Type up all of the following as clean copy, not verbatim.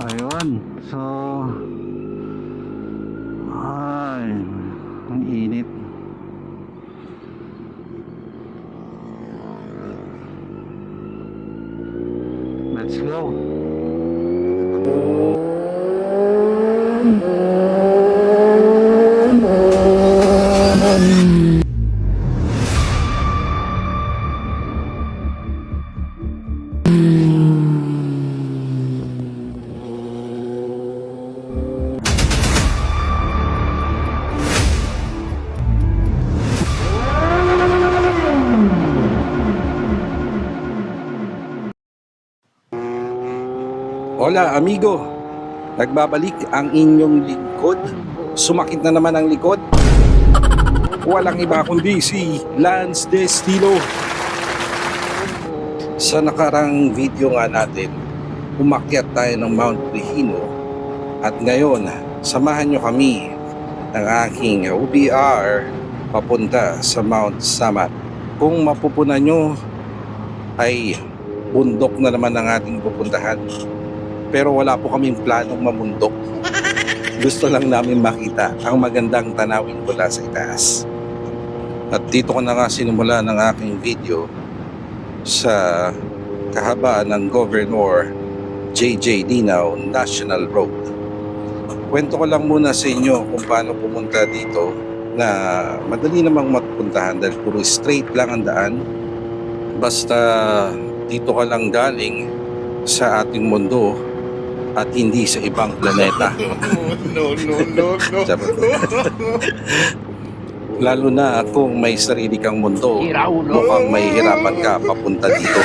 Ayun. So, ay, ang init. Let's go. Hola amigo, nagbabalik ang inyong lingkod. Sumakit na naman ang likod. Walang iba kundi si Lance Destilo. Sa nakarang video nga natin, umakyat tayo ng Mount Rehino. At ngayon, samahan nyo kami ng aking OBR papunta sa Mount Samat. Kung mapupunan nyo, ay bundok na naman ang ating pupuntahan. Pero wala po kaming planong mamundok. Gusto lang namin makita ang magandang tanawin mula sa itaas. At dito ko na nga sinimula ng aking video sa kahabaan ng Governor J.J. Dinaw National Road. Kwento ko lang muna sa inyo kung paano pumunta dito na madali namang mapuntahan dahil puro straight lang ang daan. Basta dito ka lang galing sa ating mundo at hindi sa ibang planeta. No. Lalo na kung may sarili kang mundo, mukhang may hirapan ka papunta dito.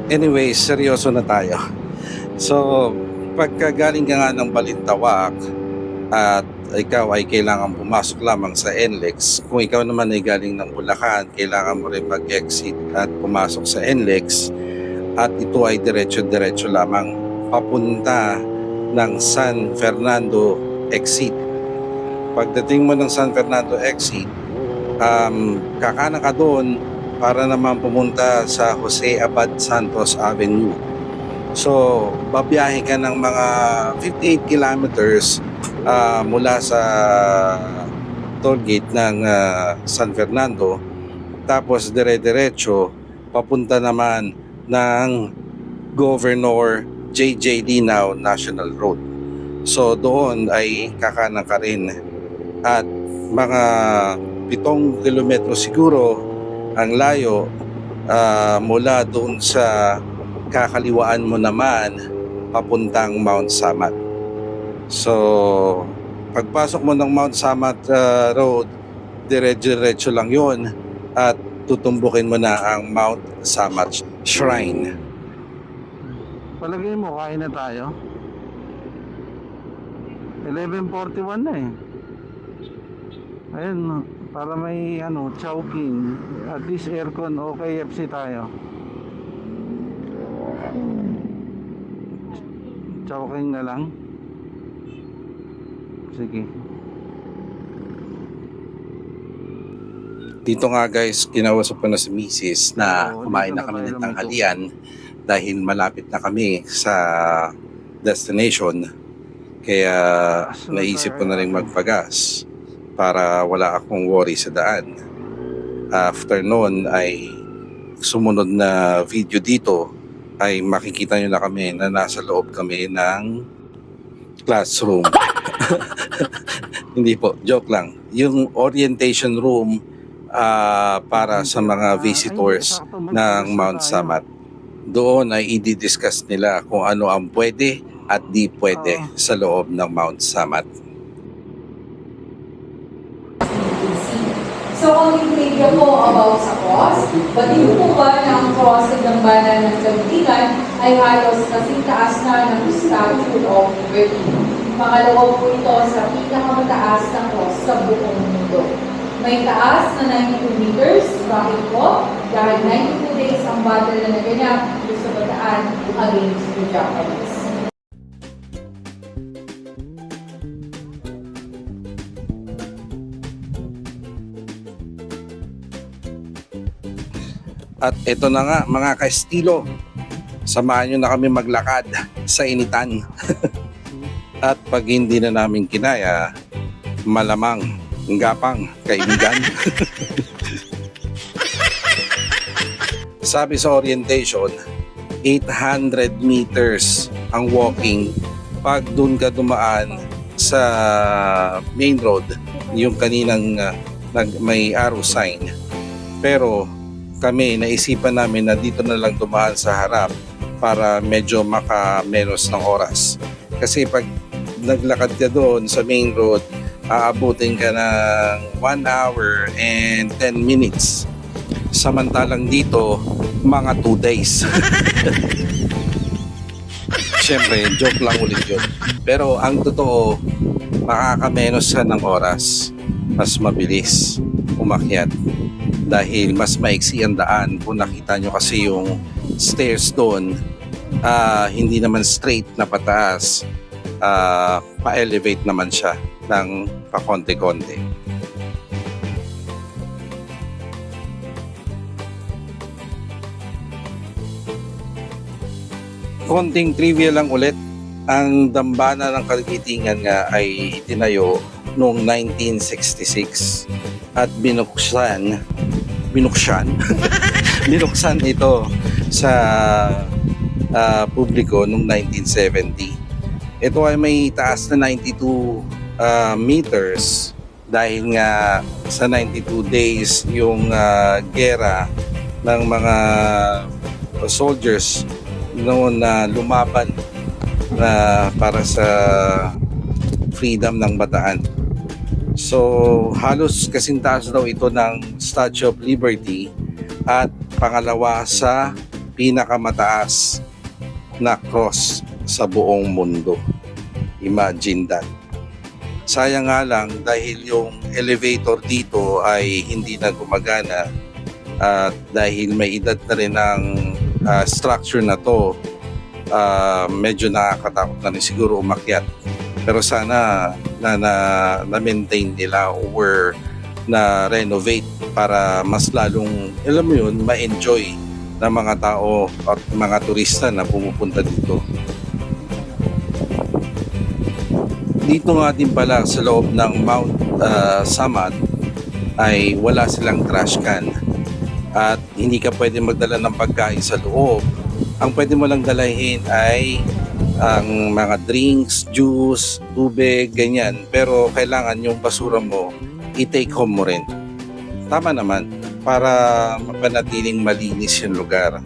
Anyway, seryoso na tayo. So, pagka galing ka nga ng Balintawak at ikaw ay kailangan pumasok lamang sa NLEX, kung ikaw naman ay galing ng Bulacan, kailangan mo rin mag-exit at pumasok sa NLEX. At ito ay diretso-diretso lamang papunta ng San Fernando exit. Pagdating mo ng San Fernando exit, kakana ka doon para naman pumunta sa Jose Abad Santos Avenue. So, babiyahe ka ng mga 58 kilometers mula sa toll gate ng San Fernando. Tapos dire-diretso papunta naman ng Governor J.J. Dinaw National Road. So doon ay kakanan ka rin at mga 7 kilometro siguro ang layo mula doon sa kakaliwaan mo naman papuntang Mount Samat. So pagpasok mo ng Mount Samat Road, dire-diretso lang yon at tutumbukin mo na ang Mount Samat Shrine. Palagay mo, kain na tayo. 11:41 na eh. Ayun, para may Chowking. At least aircon o KFC tayo. Chowking na lang. Sige. Dito nga guys, kinausap ko na si Mrs. na kumain na kami ng tanghalian dahil malapit na kami sa destination. Kaya naisip ko na rin magpagas para wala akong worry sa daan. After noon ay sumunod na video dito ay makikita nyo na kami na nasa loob kami ng classroom. Hindi po, joke lang. Yung orientation room para sa mga visitors ng Mount Samat. Doon ay i-discuss nila kung ano ang pwede at di pwede sa loob ng Mount Samat. So, kung i-media po about sa cross, batiin po ba na ang cross ng banan ng Davidigan ay halos kasing taas na ng Statue of Liberty. Pangalawa po ito sa pinakamataas na cross sa buong mundo. May taas na 92 meters. Bakit po? Dahil 92 days ang battle na naganap sa Bataan against the Japanese. At ito na nga mga ka-estilo, Samahan nyo na kami maglakad sa initan. At pag hindi na namin kinaya, malamang, gapang, kaibigan. Sabi sa orientation, 800 meters ang walking pag doon ka dumaan sa main road, yung kaninang may arrow sign. Pero kami, naisipan namin na dito na lang dumaan sa harap para medyo maka-menos ng oras. Kasi pag naglakad ka doon sa main road, aabutin ka ng 1 hour and 10 minutes. Samantalang dito, mga 2 days. Siyempre, joke lang ulit yun. Pero ang totoo, makakamenos ka ng oras. Mas mabilis umakyat. Dahil mas maiksi ang daan. Kung nakita nyo kasi yung stairs doon, hindi naman straight na pataas. Pa-elevate naman siya ng pakonti-konti. Konting trivia lang ulit. Ang dambana ng Kalgitingan nga ay itinayo noong 1966 at binuksan ito sa publiko noong 1970. Ito ay may taas na 92 meters dahil nga sa 92 days yung gera ng mga soldiers noon na lumaban na para sa freedom ng Bataan. So halos kasing taas daw ito ng Statue of Liberty at pangalawa sa pinakamataas na cross sa buong mundo. Imagine that. Sayang nga lang dahil yung elevator dito ay hindi na gumagana at dahil may edad na rin ang structure na to, medyo nakakatakot na rin siguro umakyat. Pero sana na-maintain nila or na-renovate para mas lalong, alam mo yun, ma-enjoy ng mga tao at mga turista na pumupunta dito. Dito nga din pala sa loob ng Mount Samat ay wala silang trash can at hindi ka pwede magdala ng pagkain sa loob. Ang pwede mo lang dalahin ay ang mga drinks, juice, tubig, ganyan. Pero kailangan yung basura mo i-take home mo rin. Tama naman para mapanatiling malinis yung lugar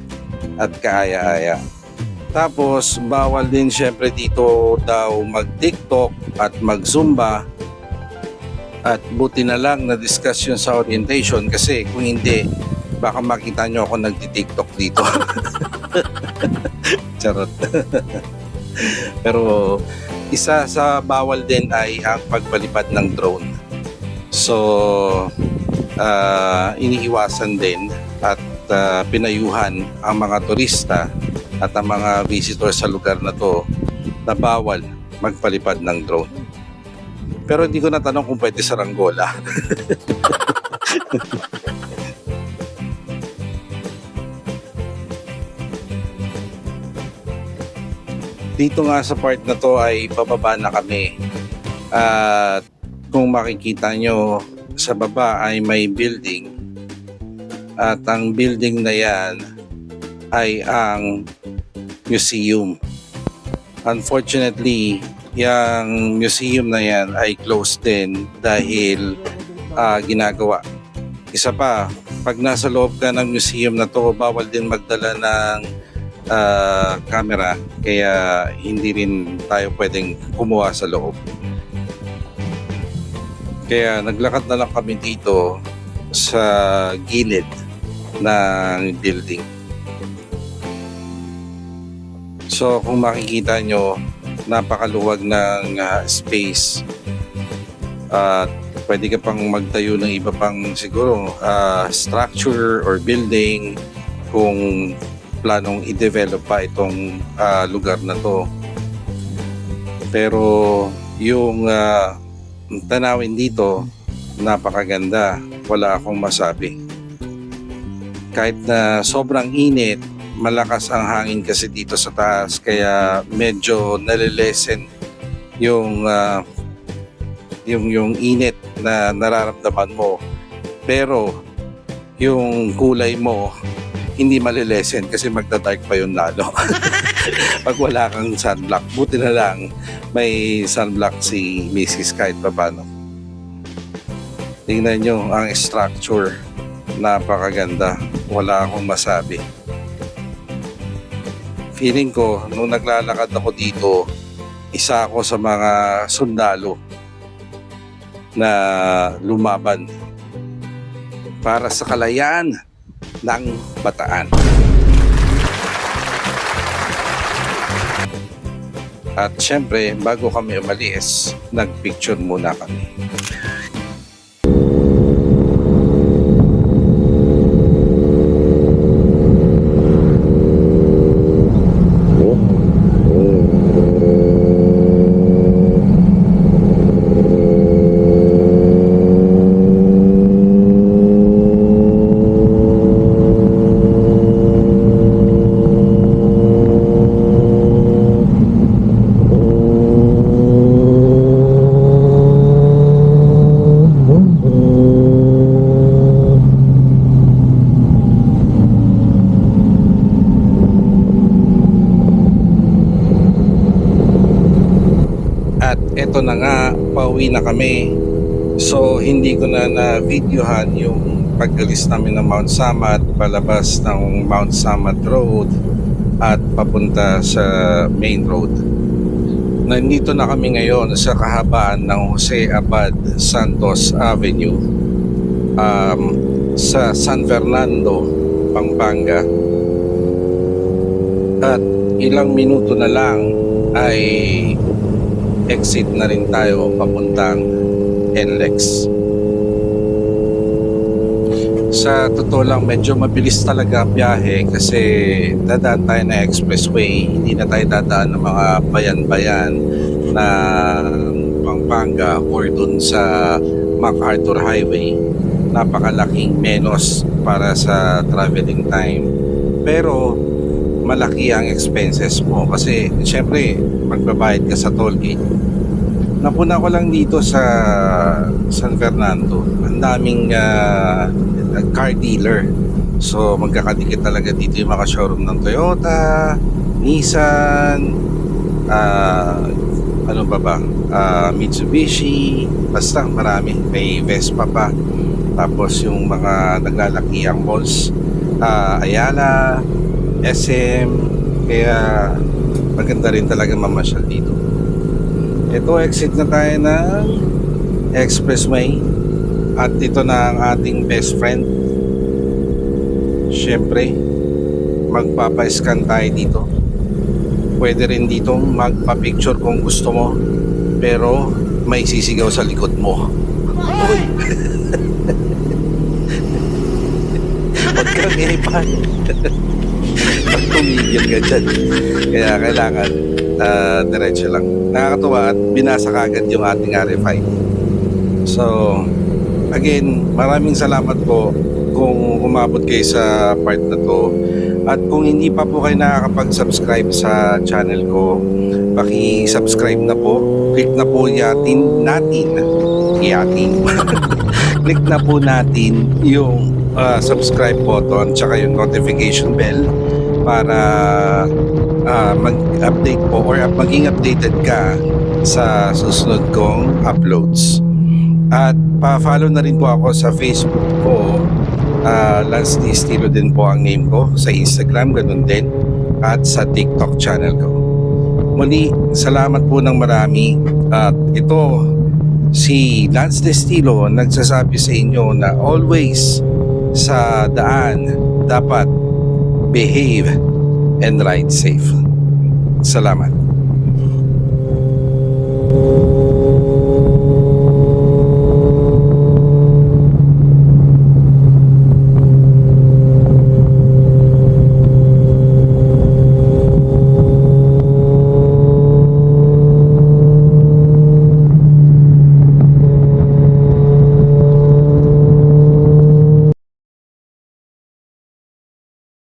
at kaaya-aya. Tapos, bawal din syempre dito daw mag-TikTok at mag-Zumba. At buti na lang na-discuss yun sa orientation kasi kung hindi, baka makita nyo ako nagti-TikTok dito. Charot. Pero isa sa bawal din ay ang pagpalipad ng drone. So, iniiwasan din at pinayuhan ang mga turista at ang mga visitor sa lugar na to na bawal magpalipad ng drone. Pero hindi ko natanong kung pwede sa Ranggola. Dito nga sa part na to ay bababa na kami. At kung makikita nyo sa baba ay may building. At ang building na yan ay ang museum. Unfortunately, yung museum na yan ay closed din dahil ginagawa. Isa pa, pag nasa loob ka ng museum na to, bawal din magdala ng camera, kaya hindi rin tayo pwedeng kumuha sa loob. Kaya naglakad na lang kami dito sa gilid ng building. So kung makikita nyo, napakaluwag ng space at pwede ka pang magtayo ng iba pang siguro structure or building kung planong i-develop pa itong lugar na to. Pero yung tanawin dito napakaganda, wala akong masabi. Kahit na sobrang init malakas ang hangin kasi dito sa taas kaya medyo nalilesen yung yung init na nararamdaman mo. Pero yung kulay mo hindi malilesen kasi magda-dark pa yun lalo. Pag wala kang sunblock, buti na lang may sunblock si Mrs. kahit pa paano. Tingnan nyo ang structure, napakaganda, wala akong masabi. Feeling ko nung naglalakad ako dito, isa ako sa mga sundalo na lumaban para sa kalayaan ng Bataan. At syempre, bago kami umalis, nagpicture muna kami. At eto na nga, pauwi na kami. So hindi ko na na-videohan yung pag-alis namin ng Mount Samat, palabas ng Mount Samat Road at papunta sa main road. Nandito na kami ngayon sa kahabaan ng Jose Abad Santos Avenue sa San Fernando, Pampanga. At ilang minuto na lang ay exit na rin tayo papuntang NLEX. Sa totoo lang, medyo mabilis talaga biyahe kasi dadaan tayo na expressway, hindi na tayo dadaan ng mga bayan-bayan na Pampanga or dun sa MacArthur Highway. Napakalaking menos para sa traveling time. Pero malaki ang expenses mo kasi syempre magbabayad ka sa toll gate. Napuna ko lang dito sa San Fernando, ang daming car dealer. So magkakadikit talaga dito yung mga showroom ng Toyota, Nissan, ano ba, Mitsubishi, basta marami. May Vespa pa. Tapos yung mga naglalakiang malls, Ayala, SM, kaya maganda rin talaga mamasyal dito. Ito, exit na tayo ng expressway at ito na ang ating best friend. Siyempre, magpapa-scan tayo dito. Pwede rin ditong magpa-picture kung gusto mo, pero may sisigaw sa likod mo. Huwag kang ipan. Pag tumigil ka dyan. Kaya kailangan diretso lang. Nakakatuwa at binasa kagad yung ating RFID. So, again, maraming salamat po kung umabot kayo sa part na to. At kung hindi pa po kayo nakakapag-subscribe sa channel ko, paki-subscribe na po. Click na po click na po natin yung subscribe button tsaka yung notification bell para mag-update po or maging updated ka sa susunod kong uploads. At pa-follow na rin po ako sa Facebook ko, Lance D. Estilo din po ang name ko, sa Instagram ganun din, at sa TikTok channel ko. Muli, salamat po ng marami. At ito, si Lance D. Estilo nagsasabi sa inyo na always sa daan dapat behave and ride safe. Salamat.